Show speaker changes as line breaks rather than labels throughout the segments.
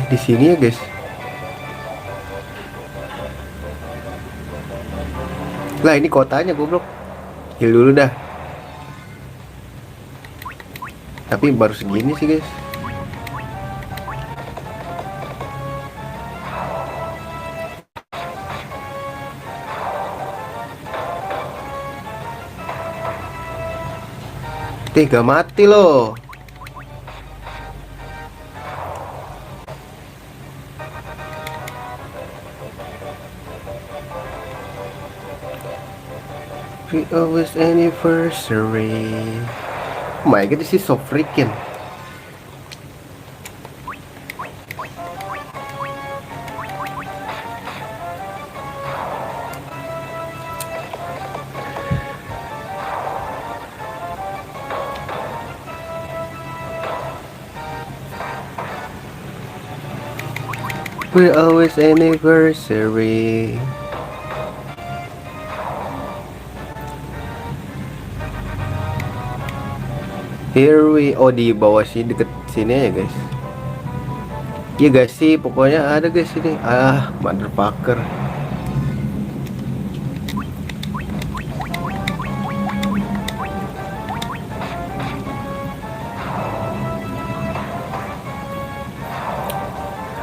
di sini ya guys. Lah ini kotanya goblok. Heal dulu dah. Tapi baru segini sih guys. Gak mati loh. We always anniversary. Oh my god, this is so freaking. We always anniversary. Here we, oh di bawah sini deket sini ya guys. Iya guys sih, pokoknya ada guys ini. Ah, motherfucker.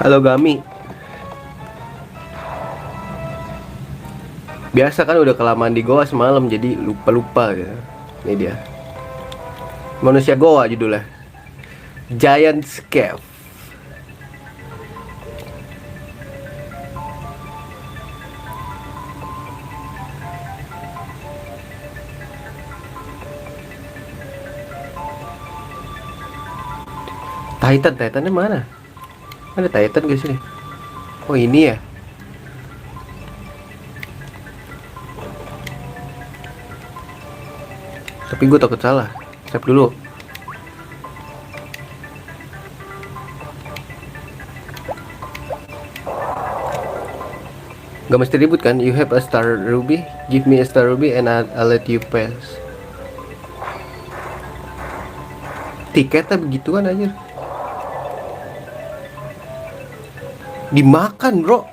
Halo Gami. Biasa kan udah kelamaan di goa semalam jadi lupa-lupa gitu. Ini dia. Manusia goa judulnya. Giant Cave. Titannya mana? Ada Titan guys ini. Oh ini ya. Tapi gue takut salah. Save dulu. Gak mesti ribut kan? You have a star ruby? Give me a star ruby and I'll let you pass. Tiketnya begituan aja. Dimakan bro.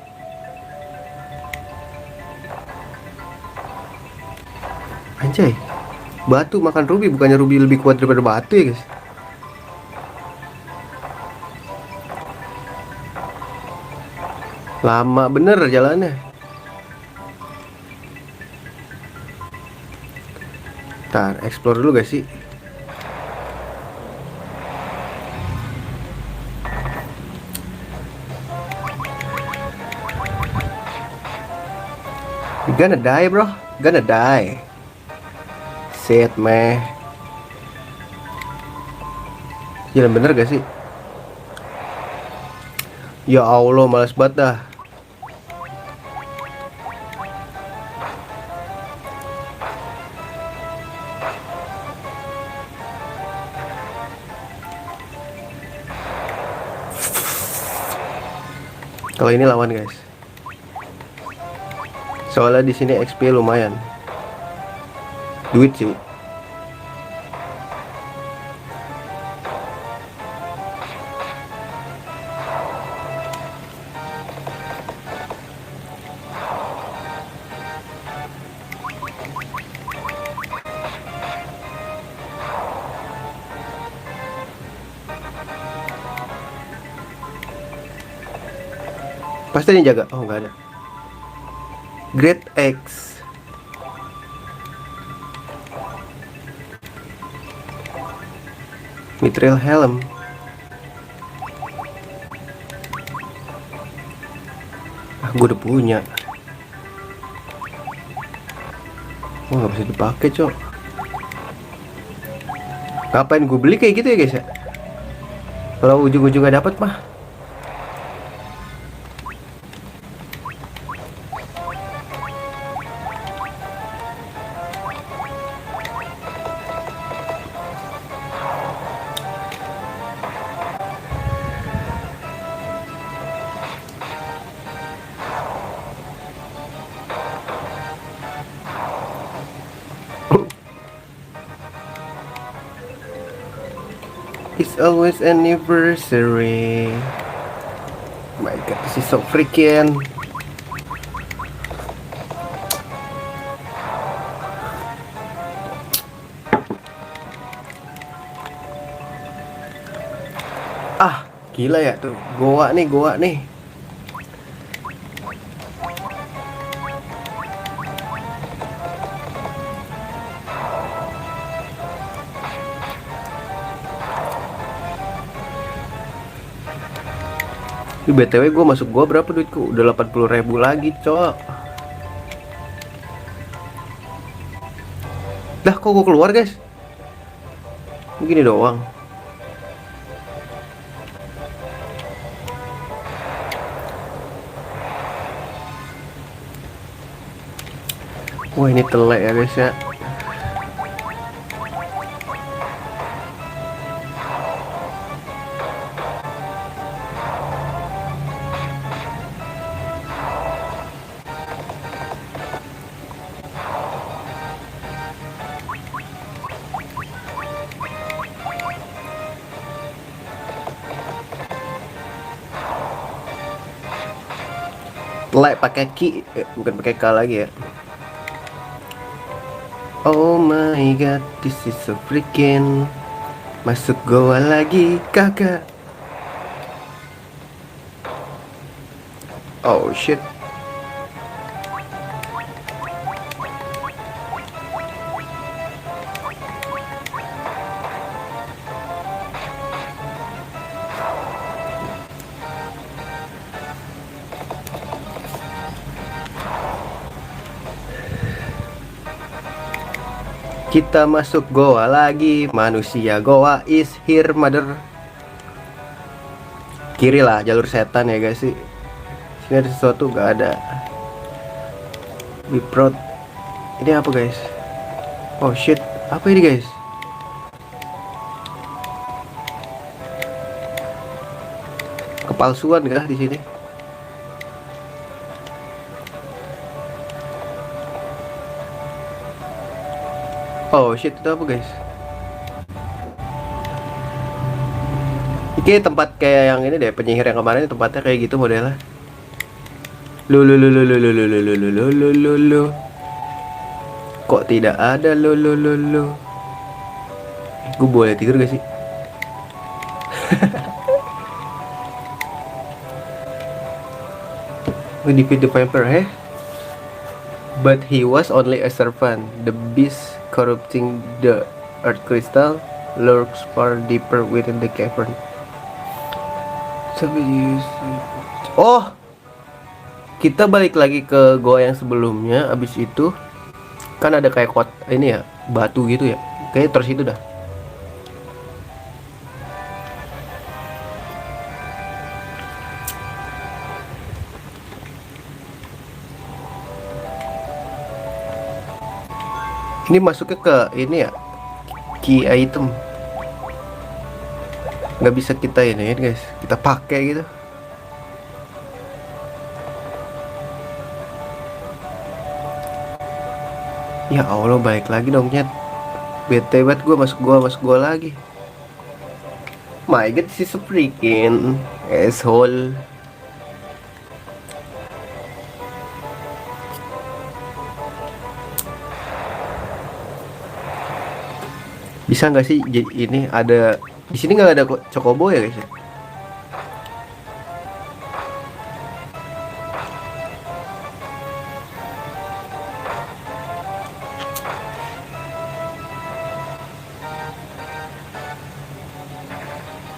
Anjay. Batu makan ruby, bukannya ruby lebih kuat daripada batu ya guys. Lama bener jalannya. Ntar explore dulu guys sih. You gonna die bro. Gonna die. Shit meh. Jalan bener gak sih? Ya Allah, males banget dah. Kalau ini lawan guys. Soalnya di sini XP lumayan. Duit sih. Pasti ini jaga. Oh nggak ada. Great X. Mithril helm. Ah, gue udah punya. Oh nggak bisa dipakai cok. Ngapain gue beli kayak gitu ya guys ya? Kalau ujung-ujungnya dapat mah. It's always anniversary. my god, this is so freaking. Ah, gila ya tuh. Goa nih, goa nih. Ini BTW gue masuk gua berapa duitku? Udah 80.000 lagi, cok. Dah, kok gue keluar, guys? Begini doang. Wah, ini telek ya, guys ya. Telek pakai ki, bukan pakai k lagi ya. Oh my god, this is so freaking. Masuk goa lagi, kakak. Oh shit. Kita masuk goa lagi. Manusia goa is here, mother. Kiri lah, jalur setan ya guys sih. Sini ada sesuatu, gak ada. Be proud. Ini apa guys? Oh shit, apa ini guys? Kepalsuan kah di sini? Oh shit, itu apa guys? Ini tempat kayak yang ini deh, penyihir yang kemarin tempatnya kayak gitu modelnya. Lu. Kok tidak ada lu. Gue boleh tidur gak sih? We defeat the vampire, but he was only a servant. The beast corrupting the earth crystal lurks far deeper within the cavern. Oh, kita balik lagi ke goa yang sebelumnya. Abis itu kan ada kayak ini ya, batu gitu ya. Kayak terus itu dah. Ini masuknya ke ini ya, key item. Nggak bisa kita ini guys, kita pakai gitu. Ya Allah, balik lagi dong nyet. Bete banget gue masuk gua lagi. My god, this is a freaking asshole. Bisa nggak sih ini ada di sini, nggak ada chocobo ya guys ya?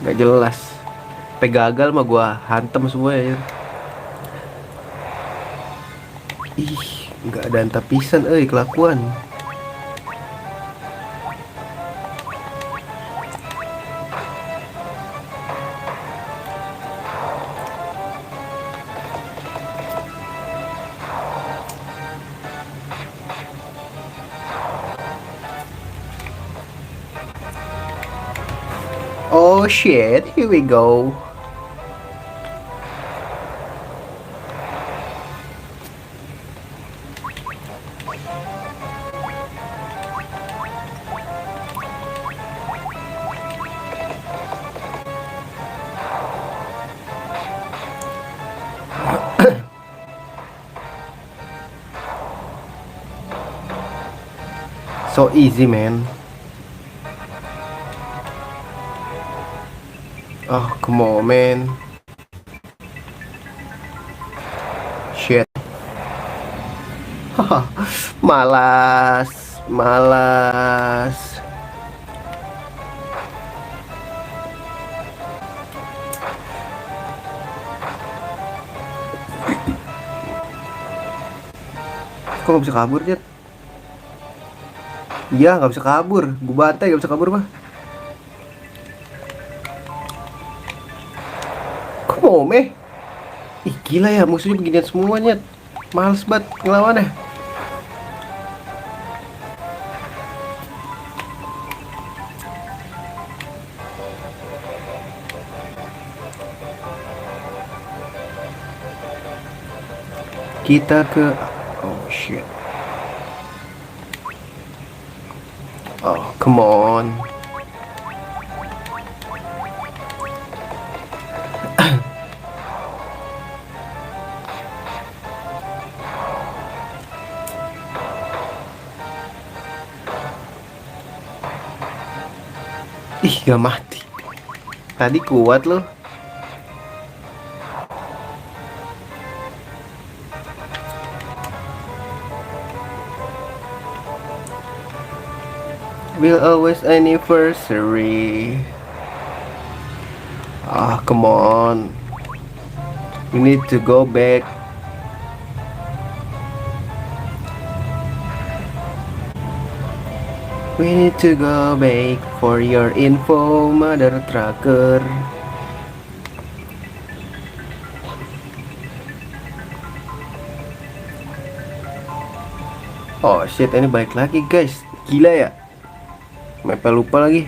Nggak jelas. Sampai gagal mah gua hantem semua ya. Ih, nggak ada antapisan kelakuan. Oh shit, here we go. So easy, man. Oh, come on, man. Shit. Malas, malas. Kok gak bisa kabur, Jet? Iya, gak bisa kabur. Gue bantai, gak bisa kabur, mah. Kok mau, meh? Ih, gila ya, musuhnya beginian semuanya. Males banget ngelawannya. Kita ke... Oh, shit. Oh, come on. Ih, gak mati. Tadi kuat loh. Will always anniversary. Ah, come on. We need to go back. We need to go back for your info, mother trucker. Oh shit, ini balik lagi guys. Gila ya. Mapnya lupa lagi.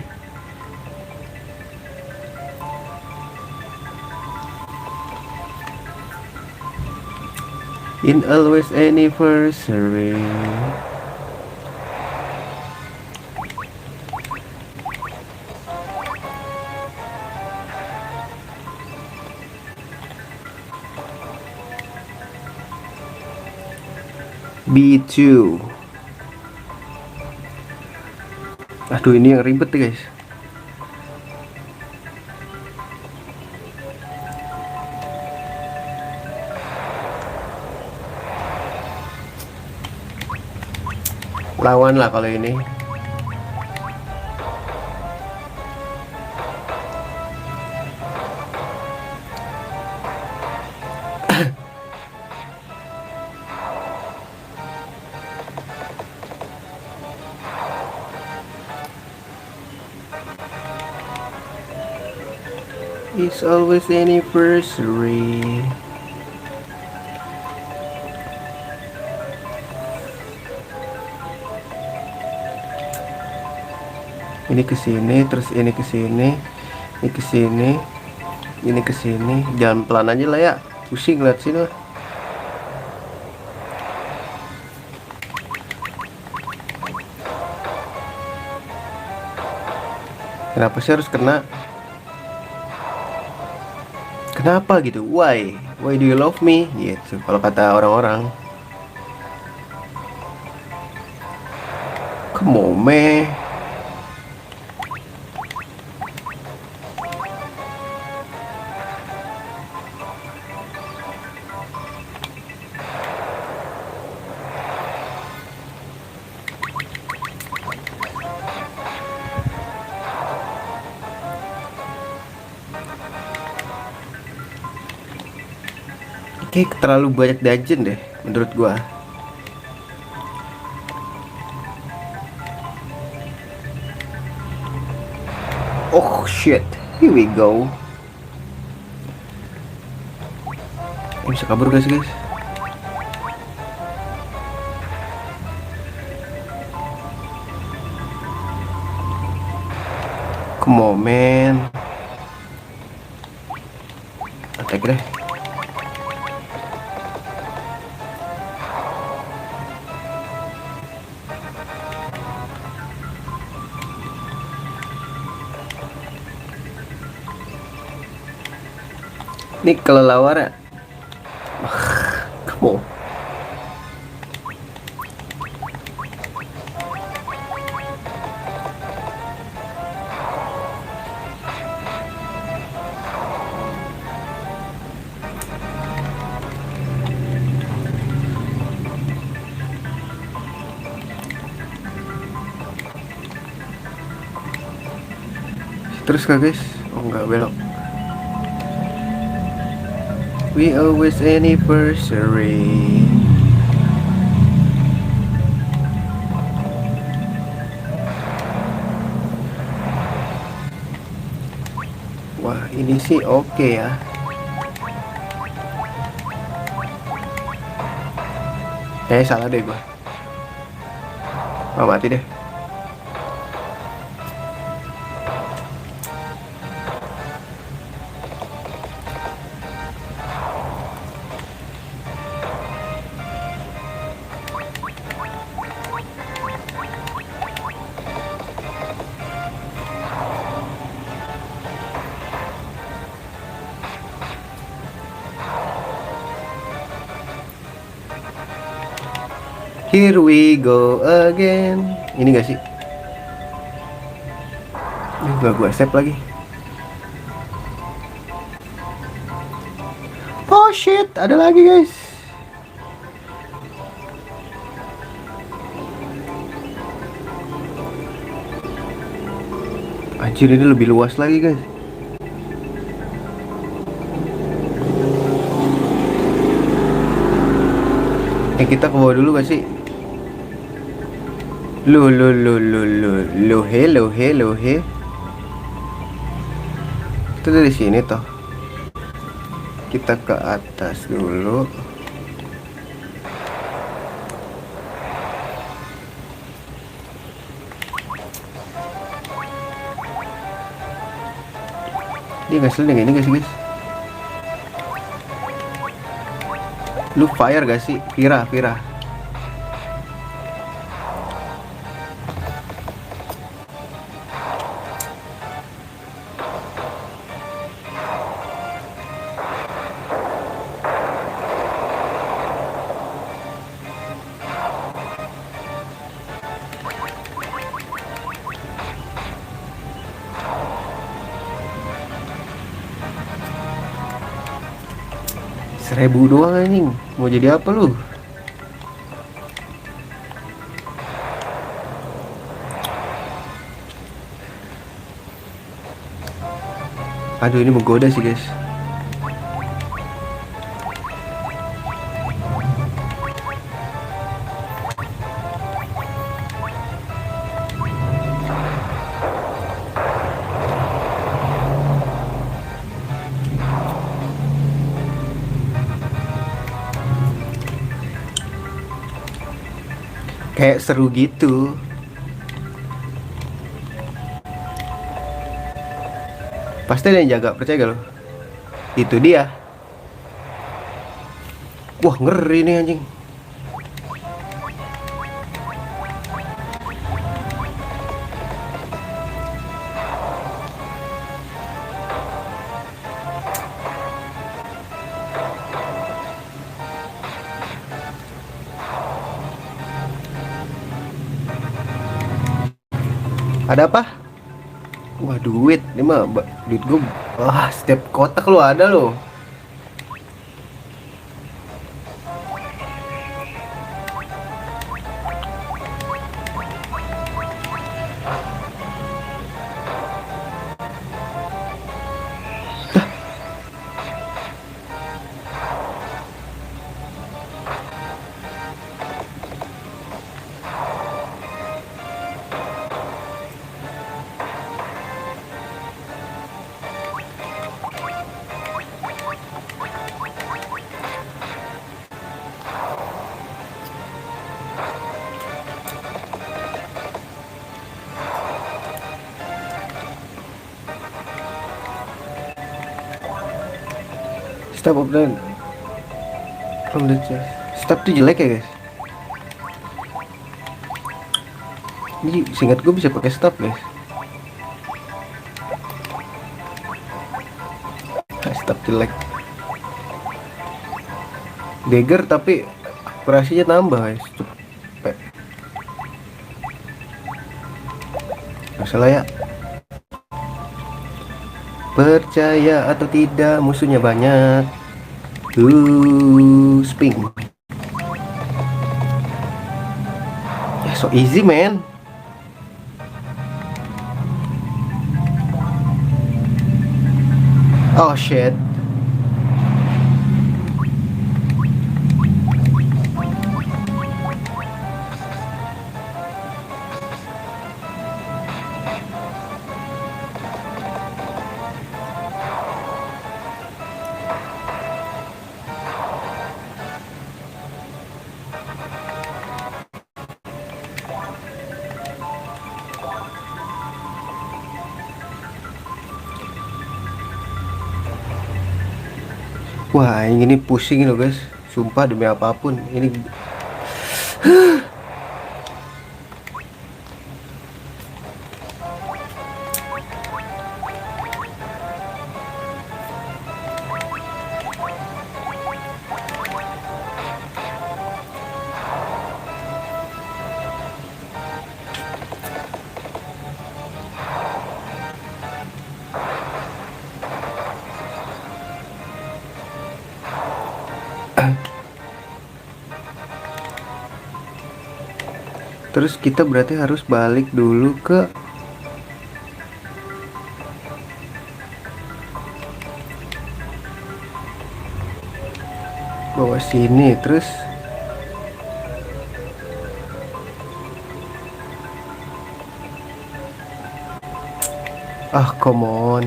In always anniversary. B2. Aduh, ini yang ribet guys. Lawan lah kalau ini. It's always anniversary. Ini ke sini, terus ini ke sini, ini ke sini, ini ke sini. Jalan pelan aja lah ya. Pusing lihat sini. Kenapa sih harus kena? Kenapa gitu? Why? Why do you love me? Gitu kalau kata orang-orang. Come on, man. Kayak terlalu banyak dungeon deh menurut gua. Oh shit, here we go. Bisa kabur guys. Come on, man. Attack deh. Ini kelelawar ya. Come on. Terus kah guys? Oh enggak, belok. We always anniversary. Wah ini sih oke ya. Salah deh gua. Oh mati deh. Here we go again. Ini gak sih? Ini gak gue save lagi. Oh shit, ada lagi guys. Anjir, ini lebih luas lagi guys. Kita ke bawah dulu gak sih? He. Itu dari sini toh. Kita ke atas dulu. Dia nggak seleng ini gak sih guys? Lu fire gak sih? Vira. Seribu doang anjing. Mau jadi apa lu? Aduh, ini menggoda sih guys. Kayak seru gitu. Pasti ada yang jaga, percaya gak lo? Itu dia. Wah ngeri nih anjing. Ada apa? Wah duit, ini mah duit gue. Wah setiap kotak lo ada lo. Stop upload from the chest. Stop tuh jelek ya guys. Ini singkat gue bisa pakai stop guys. Stop jelek. Dagger tapi akurasinya tambah guys. Cepet. Gak salah ya. Percaya atau tidak, musuhnya banyak. Sping. Ya so easy man. Oh shit. Wah, ini pusing loh guys. Sumpah demi apapun. Ini terus kita berarti harus balik dulu ke bawah sini. Terus come on.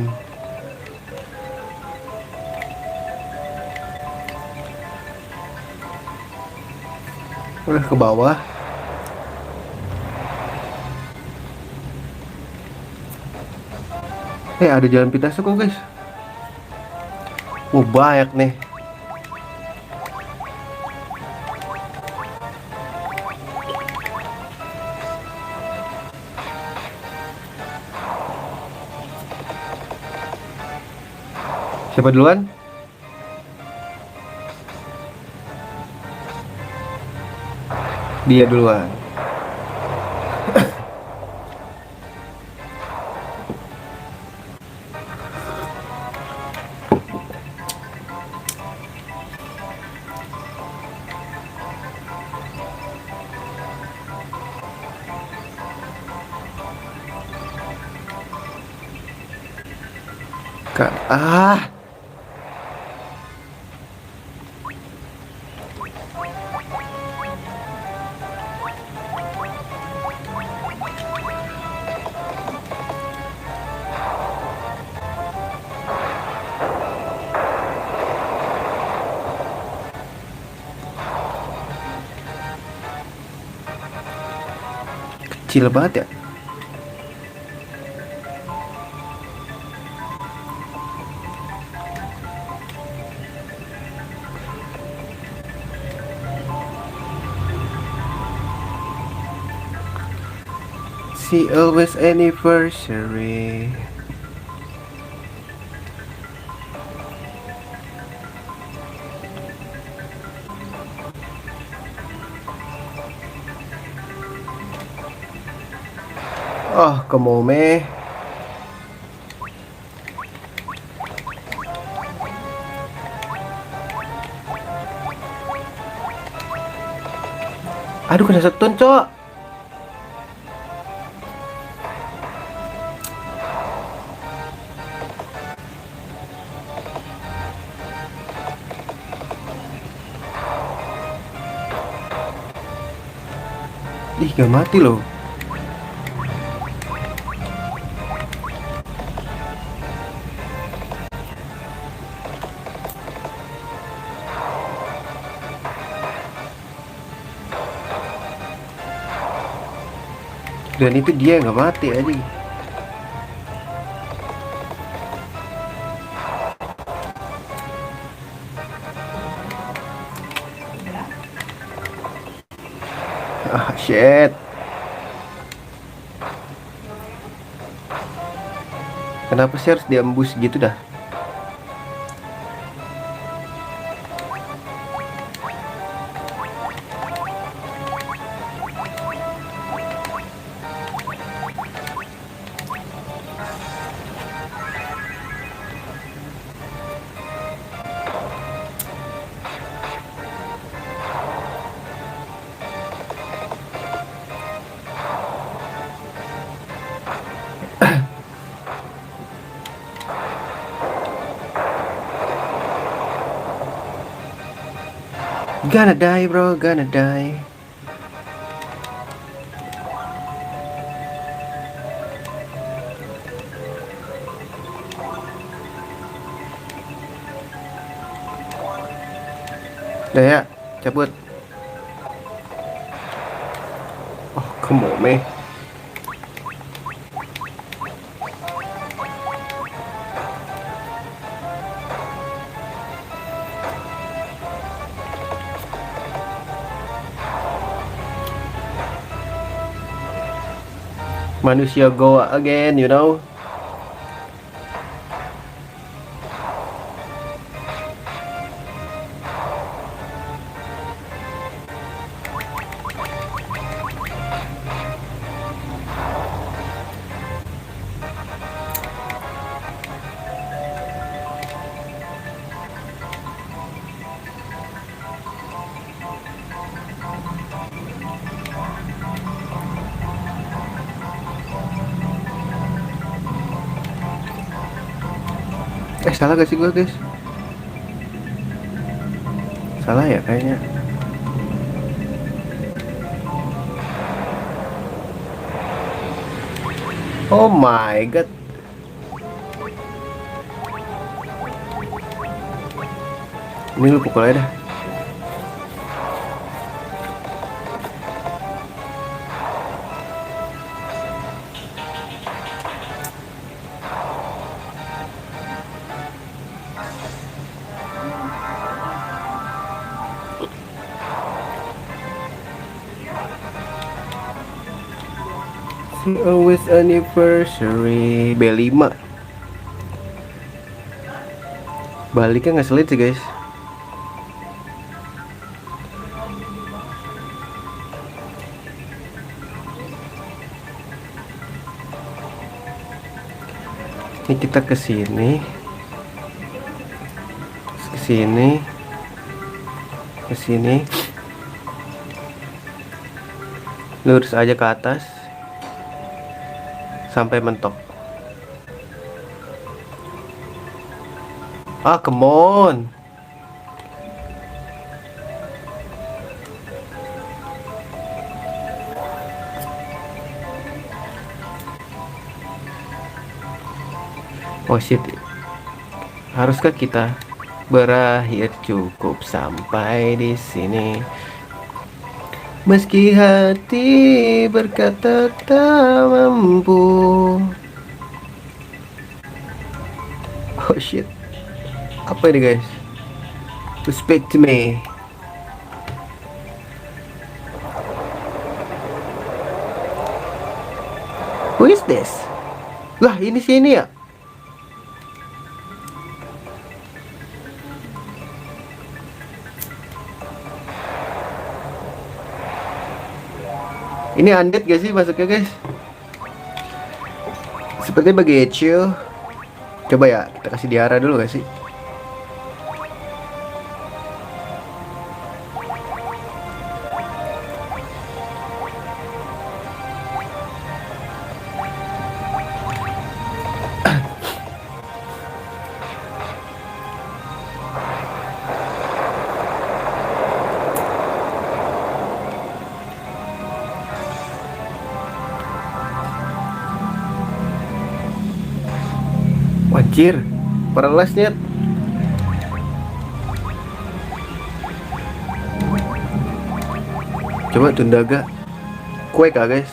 Udah ke bawah. Ada jalan pintas kok guys. Banyak nih. Siapa duluan? Dia duluan. Kak, kecil banget ya. She always anniversary. Come on, meh. Aduh, kena setun, cok. Ih, gak mati loh. Dan itu dia nggak mati aja. Shit. Kenapa sih harus diembus gitu dah? Gonna die bro, gonna die. Udah ya, cabut. Oh, come on man. Manusia Goa again, you know. Salah gak sih gue guys? Salah ya kayaknya. Oh my god. Ini lu pukul aja dah. Always anniversary B5. Baliknya ngeselin sih guys. Ini kita kesini, kesini, kesini, lurus aja ke atas sampai mentok. Ah, come on. Oh shit. Haruskah kita berakhir cukup sampai di sini? Meski hati berkata tak mampu. Oh shit. Apa ini guys? To speak to me. Who is this? Lah ini sini ya? Ini undead gak sih masuknya guys? Sepertinya begitu. Coba ya kita kasih diara dulu gak sih? Wajir, paralyzed. Coba tundaga. Kue kah guys?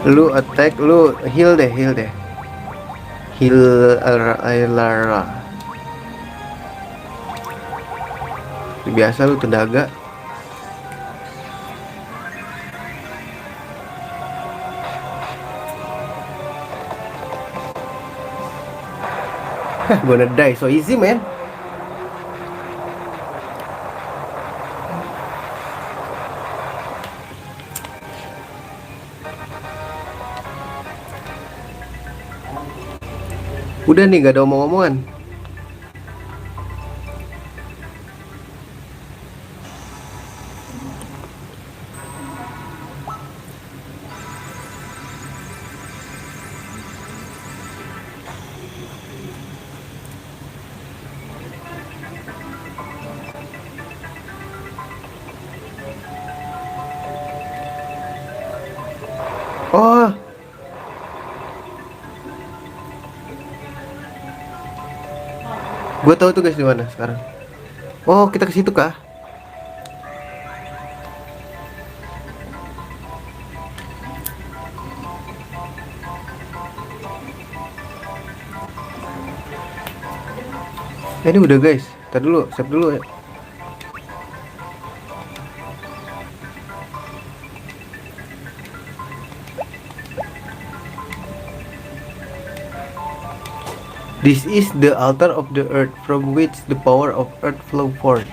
Lu attack, lu heal deh. Heal Alara. Biasa lu tenaga. Gonna die so easy man. Udah nih, gak ada omong-omongan. Oh, gue tahu tuh guys di mana sekarang. Oh, kita ke situ kah? Ini udah guys. Tadi dulu, save dulu ya. This is the altar of the earth from which the power of earth flow forth.